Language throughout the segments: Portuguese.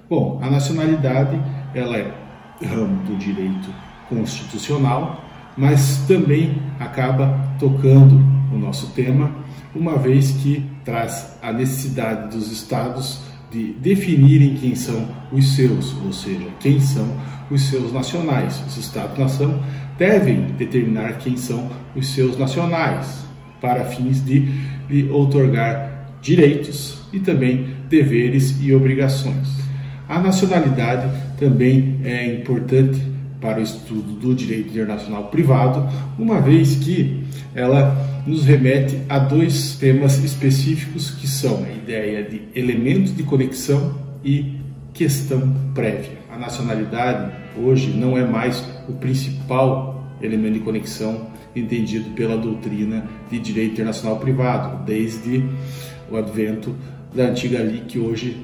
Bom, a nacionalidade ela é ramo do direito constitucional, mas também acaba tocando o nosso tema, uma vez que traz a necessidade dos estados de definirem quem são os seus, ou seja, quem são os seus nacionais. Os estados-nação devem determinar quem são os seus nacionais, para fins de lhe outorgar direitos e também deveres e obrigações. A nacionalidade também é importante para o estudo do direito internacional privado, uma vez que ela nos remete a dois temas específicos que são a ideia de elemento de conexão e questão prévia. A nacionalidade hoje não é mais o principal elemento de conexão entendido pela doutrina de direito internacional privado, desde o advento da antiga LIC, hoje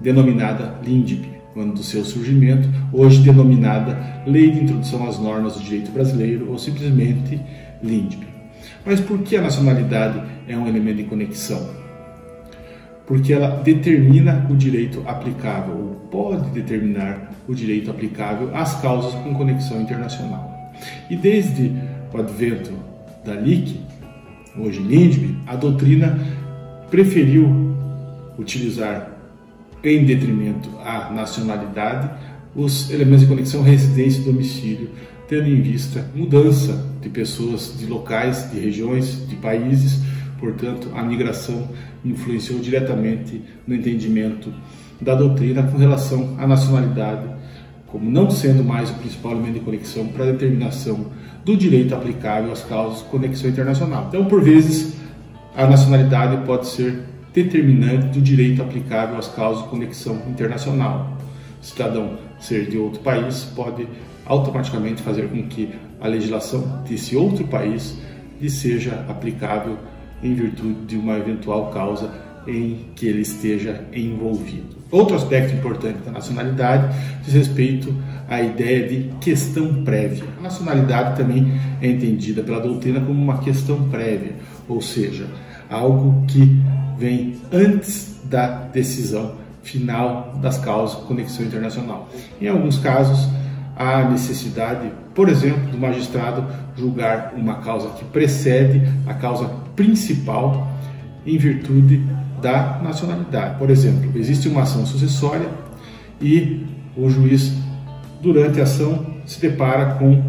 denominada LINDB, quando do seu surgimento, hoje denominada Lei de Introdução às Normas do Direito Brasileiro, ou simplesmente LINDB. Mas por que a nacionalidade é um elemento de conexão? Porque ela determina o direito aplicável, ou pode determinar o direito aplicável às causas com conexão internacional. E desde o advento da LIC, hoje LINDB, a doutrina preferiu utilizar em detrimento à nacionalidade os elementos de conexão residência e domicílio, tendo em vista mudança de pessoas, de locais, de regiões, de países. Portanto, a migração influenciou diretamente no entendimento da doutrina com relação à nacionalidade, como não sendo mais o principal elemento de conexão para a determinação do direito aplicável às causas de conexão internacional. Então, por vezes, a nacionalidade pode ser determinante do direito aplicável às causas de conexão internacional. O cidadão ser de outro país pode automaticamente fazer com que a legislação desse outro país lhe seja aplicável em virtude de uma eventual causa em que ele esteja envolvido. Outro aspecto importante da nacionalidade diz respeito à ideia de questão prévia. A nacionalidade também é entendida pela doutrina como uma questão prévia, ou seja, algo que vem antes da decisão final das causas de conexão internacional. Em alguns casos, há necessidade, por exemplo, do magistrado julgar uma causa que precede a causa principal em virtude da nacionalidade. Por exemplo, existe uma ação sucessória e o juiz, durante a ação, se depara com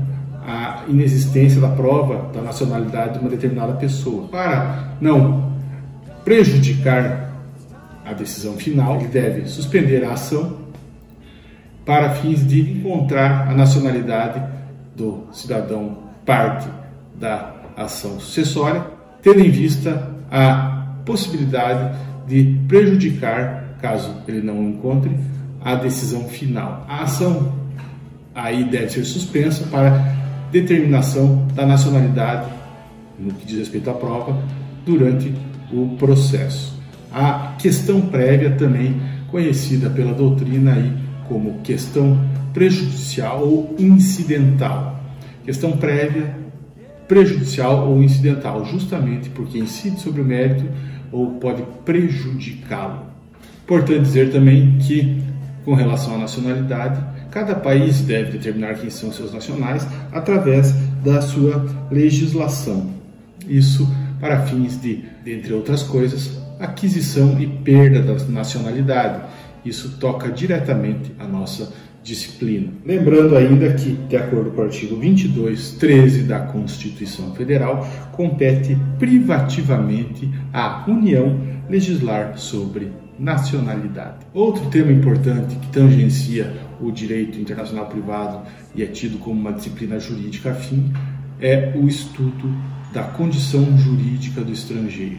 a inexistência da prova da nacionalidade de uma determinada pessoa. Para não prejudicar a decisão final, ele deve suspender a ação para fins de encontrar a nacionalidade do cidadão parte da ação sucessória, tendo em vista a possibilidade de prejudicar, caso ele não encontre, a decisão final. A ação aí deve ser suspensa para determinação da nacionalidade, no que diz respeito à prova, durante o processo. A questão prévia, também conhecida pela doutrina aí como questão prejudicial ou incidental. Questão prévia, prejudicial ou incidental, justamente porque incide sobre o mérito ou pode prejudicá-lo. Importante dizer também que, com relação à nacionalidade, cada país deve determinar quem são seus nacionais através da sua legislação. Isso para fins de, entre outras coisas, aquisição e perda da nacionalidade. Isso toca diretamente a nossa disciplina. Lembrando ainda que, de acordo com o artigo 22.13 da Constituição Federal, compete privativamente à União legislar sobre nacionalidade. Outro tema importante que tangencia o direito internacional privado e é tido como uma disciplina jurídica afim é o estudo da condição jurídica do estrangeiro.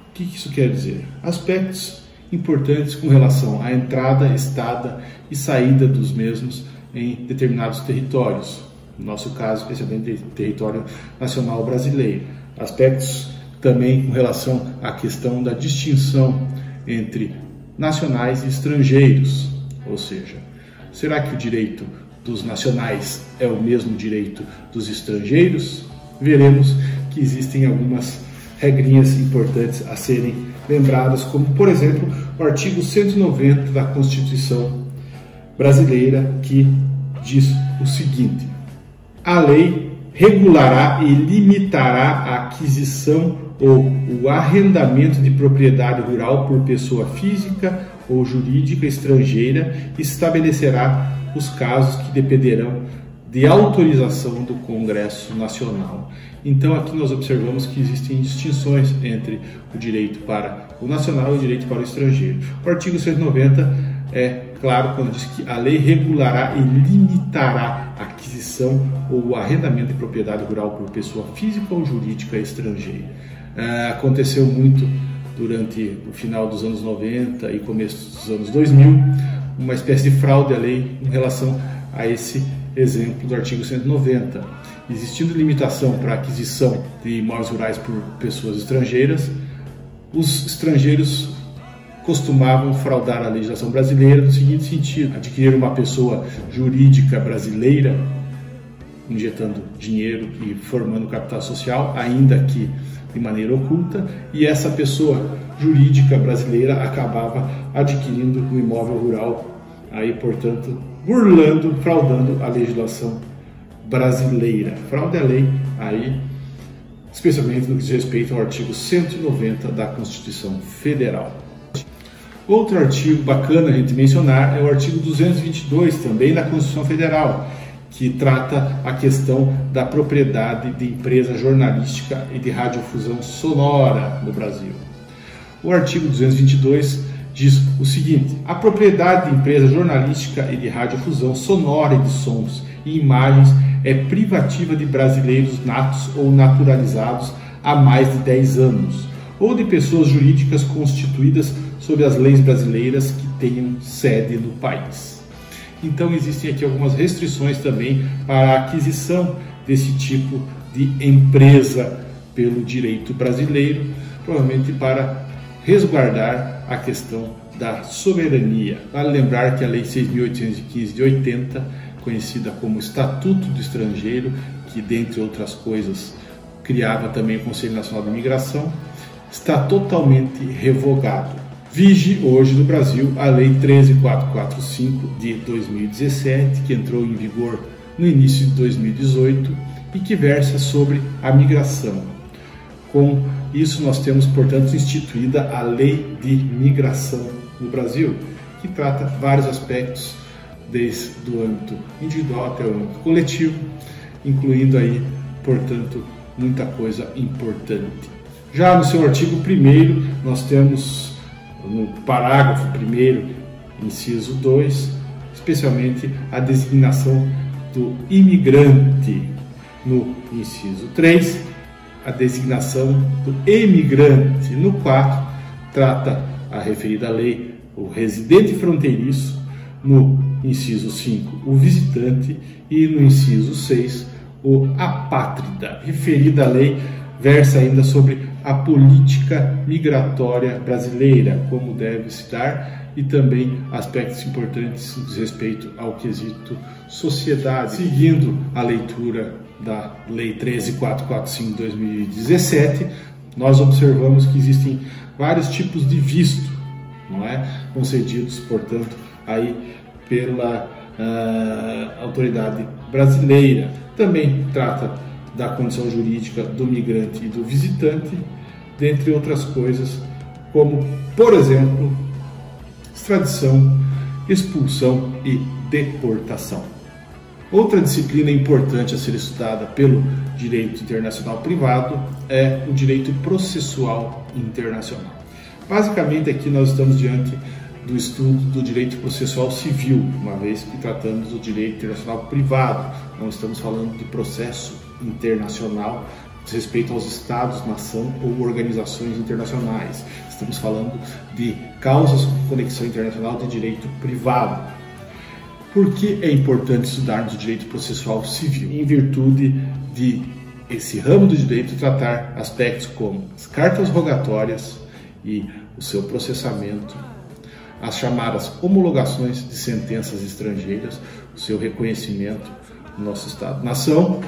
O que isso quer dizer? Aspectos importantes com relação à entrada, estada e saída dos mesmos em determinados territórios, no nosso caso, especialmente território nacional brasileiro. Aspectos também com relação à questão da distinção entre nacionais e estrangeiros, ou seja, será que o direito dos nacionais é o mesmo direito dos estrangeiros? Veremos que existem algumas regrinhas importantes a serem lembradas, como, por exemplo, o artigo 190 da Constituição brasileira, que diz o seguinte: a lei regulará e limitará a aquisição ou o arrendamento de propriedade rural por pessoa física ou jurídica estrangeira e estabelecerá os casos que dependerão de autorização do Congresso Nacional. Então aqui nós observamos que existem distinções entre o direito para o nacional e o direito para o estrangeiro. O artigo 190 é claro quando diz que a lei regulará e limitará a aquisição ou o arrendamento de propriedade rural por pessoa física ou jurídica estrangeira. Aconteceu muito durante o final dos anos 90 e começo dos anos 2000, uma espécie de fraude à lei em relação a esse exemplo do artigo 190. Existindo limitação para a aquisição de imóveis rurais por pessoas estrangeiras, os estrangeiros costumavam fraudar a legislação brasileira no seguinte sentido: adquirir uma pessoa jurídica brasileira, injetando dinheiro e formando capital social, ainda que de maneira oculta, e essa pessoa jurídica brasileira acabava adquirindo um imóvel rural, aí, portanto, burlando, fraudando a legislação brasileira. Fraude à lei, aí, especialmente no que diz respeito ao artigo 190 da Constituição Federal. Outro artigo bacana a gente mencionar é o artigo 222, também da Constituição Federal, que trata a questão da propriedade de empresa jornalística e de radiodifusão sonora no Brasil. O artigo 222 diz o seguinte: a propriedade de empresa jornalística e de radiodifusão sonora e de sons e imagens é privativa de brasileiros natos ou naturalizados há mais de 10 anos, ou de pessoas jurídicas constituídas sob as leis brasileiras que tenham sede no país. Então existem aqui algumas restrições também para a aquisição desse tipo de empresa pelo direito brasileiro, provavelmente para resguardar a questão da soberania. Vale lembrar que a Lei 6.815 de 80, conhecida como Estatuto do Estrangeiro, que dentre outras coisas criava também o Conselho Nacional de Imigração, está totalmente revogado. Vige hoje no Brasil a Lei 13.445 de 2017, que entrou em vigor no início de 2018 e que versa sobre a migração. Com isso nós temos, portanto, instituída a Lei de Migração no Brasil, que trata vários aspectos, desde o âmbito individual até o âmbito coletivo, incluindo aí, portanto, muita coisa importante. Já no seu artigo 1º, nós temos no parágrafo 1º, inciso 2, especialmente a designação do imigrante. No inciso 3, a designação do emigrante. No 4, trata a referida lei o residente fronteiriço. No inciso 5, o visitante. E no inciso 6, o apátrida. Referida lei versa ainda sobre a política migratória brasileira, como deve se dar, e também aspectos importantes no respeito ao quesito sociedade. Seguindo a leitura da Lei 13.445 de 2017, nós observamos que existem vários tipos de visto, não é? Concedidos, portanto, aí pela autoridade brasileira. Também trata da condição jurídica do migrante e do visitante, dentre outras coisas, como, por exemplo, extradição, expulsão e deportação. Outra disciplina importante a ser estudada pelo direito internacional privado é o direito processual internacional. Basicamente, aqui nós estamos diante do estudo do direito processual civil, uma vez que tratamos do direito internacional privado. Não estamos falando de processo internacional diz respeito aos estados, nação ou organizações internacionais. Estamos falando de causas com conexão internacional de direito privado. Por que é importante estudarmos o direito processual civil? Em virtude de esse ramo do direito tratar aspectos como as cartas rogatórias e o seu processamento, as chamadas homologações de sentenças estrangeiras, o seu reconhecimento no nosso Estado-nação,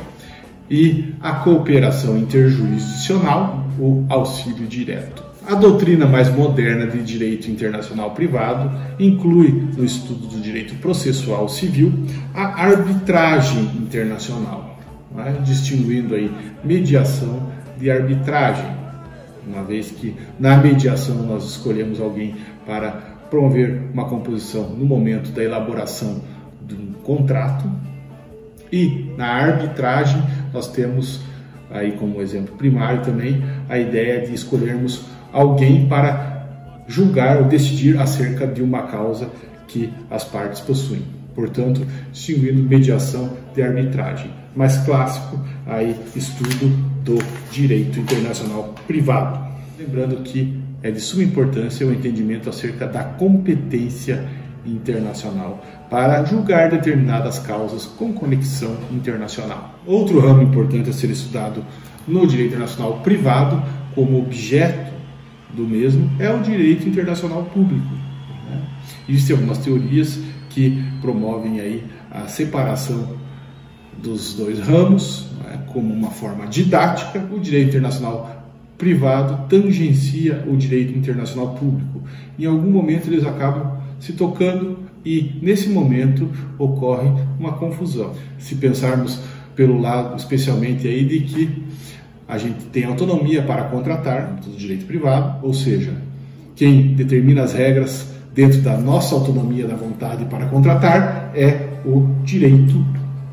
e a cooperação interjurisdicional, o auxílio direto. A doutrina mais moderna de direito internacional privado inclui, no estudo do direito processual civil, a arbitragem internacional, né? Distinguindo aí mediação de arbitragem, uma vez que na mediação nós escolhemos alguém para promover uma composição no momento da elaboração de um contrato, e na arbitragem nós temos aí como exemplo primário também a ideia de escolhermos alguém para julgar ou decidir acerca de uma causa que as partes possuem. Portanto, distinguindo mediação de arbitragem. Mais clássico, aí, estudo do direito internacional privado. Lembrando que é de suma importância o entendimento acerca da competência internacional para julgar determinadas causas com conexão internacional. Outro ramo importante a ser estudado no direito internacional privado, como objeto do mesmo, é o direito internacional público, né? Existem algumas teorias que promovem aí a separação dos dois ramos, né, como uma forma didática. O direito internacional privado tangencia o direito internacional público. Em algum momento eles acabam se tocando e nesse momento ocorre uma confusão. Se pensarmos pelo lado especialmente aí de que a gente tem autonomia para contratar do direito privado, ou seja, quem determina as regras dentro da nossa autonomia da vontade para contratar é o direito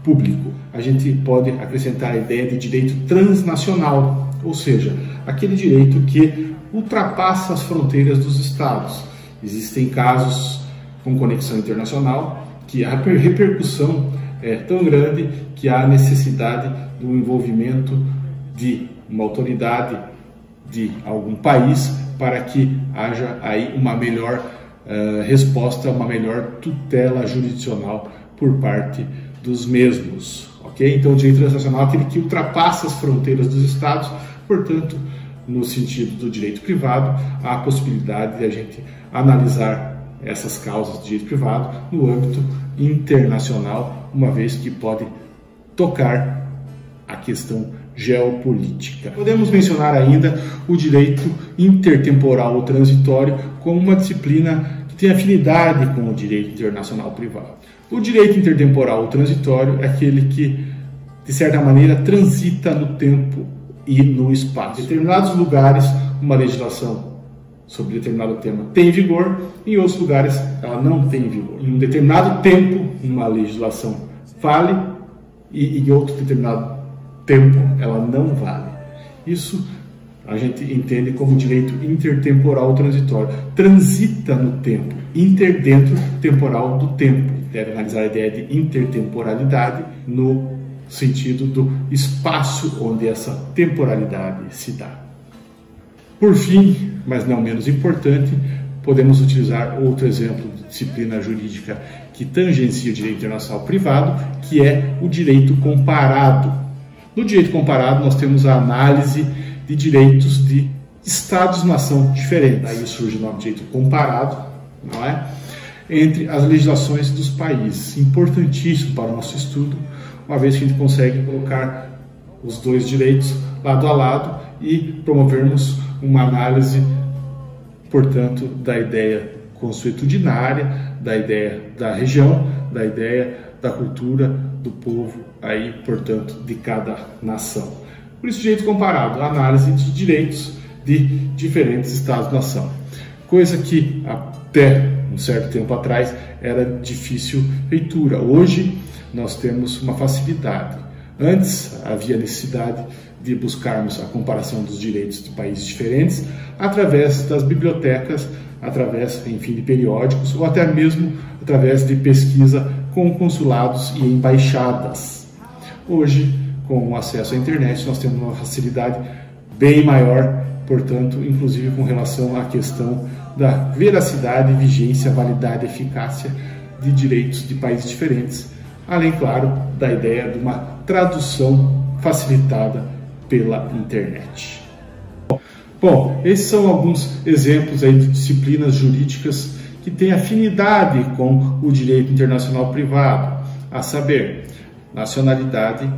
público. A gente pode acrescentar a ideia de direito transnacional, ou seja, aquele direito que ultrapassa as fronteiras dos estados. Existem casos com conexão internacional que a repercussão é tão grande que há necessidade do envolvimento de uma autoridade de algum país para que haja aí uma melhor resposta, uma melhor tutela jurisdicional por parte dos mesmos, ok? Então o direito transnacional é aquele que ultrapassa as fronteiras dos estados, portanto, no sentido do direito privado, há a possibilidade de a gente analisar essas causas do direito privado no âmbito internacional, uma vez que pode tocar a questão geopolítica. Podemos mencionar ainda o direito intertemporal ou transitório como uma disciplina que tem afinidade com o direito internacional privado. O direito intertemporal ou transitório é aquele que, de certa maneira, transita no tempo e no espaço. Em determinados lugares, uma legislação sobre determinado tema tem vigor, em outros lugares ela não tem vigor. Em um determinado tempo, uma legislação vale e em outro determinado tempo ela não vale. Isso a gente entende como direito intertemporal transitório. Transita no tempo, dentro temporal do tempo. Deve analisar a ideia de intertemporalidade no sentido do espaço onde essa temporalidade se dá. Por fim, mas não menos importante, podemos utilizar outro exemplo de disciplina jurídica que tangencia o direito internacional privado, que é o direito comparado. No direito comparado, nós temos a análise de direitos de estados-nação diferentes. Daí surge o nome de direito comparado, não é? Entre as legislações dos países. Importantíssimo para o nosso estudo, uma vez que a gente consegue colocar os dois direitos lado a lado e promovermos uma análise, portanto, da ideia consuetudinária, da ideia da região, da ideia da cultura do povo, aí, portanto, de cada nação. Por isso, direito comparado, análise de direitos de diferentes estados-nação. Coisa que até um certo tempo atrás era difícil leitura. Hoje nós temos uma facilidade. Antes havia necessidade de buscarmos a comparação dos direitos de países diferentes através das bibliotecas, através, enfim, de periódicos ou até mesmo através de pesquisa com consulados e embaixadas. Hoje, com o acesso à internet, nós temos uma facilidade bem maior, portanto, inclusive com relação à questão da veracidade, vigência, validade e eficácia de direitos de países diferentes, além, claro, da ideia de uma tradução facilitada pela internet. Bom, esses são alguns exemplos aí de disciplinas jurídicas que têm afinidade com o direito internacional privado, a saber, nacionalidade,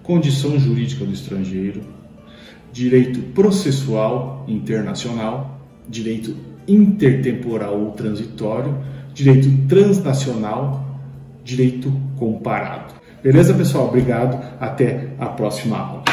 condição jurídica do estrangeiro, direito processual internacional, direito intertemporal ou transitório, direito transnacional, direito comparado. Beleza, pessoal? Obrigado. Até a próxima aula.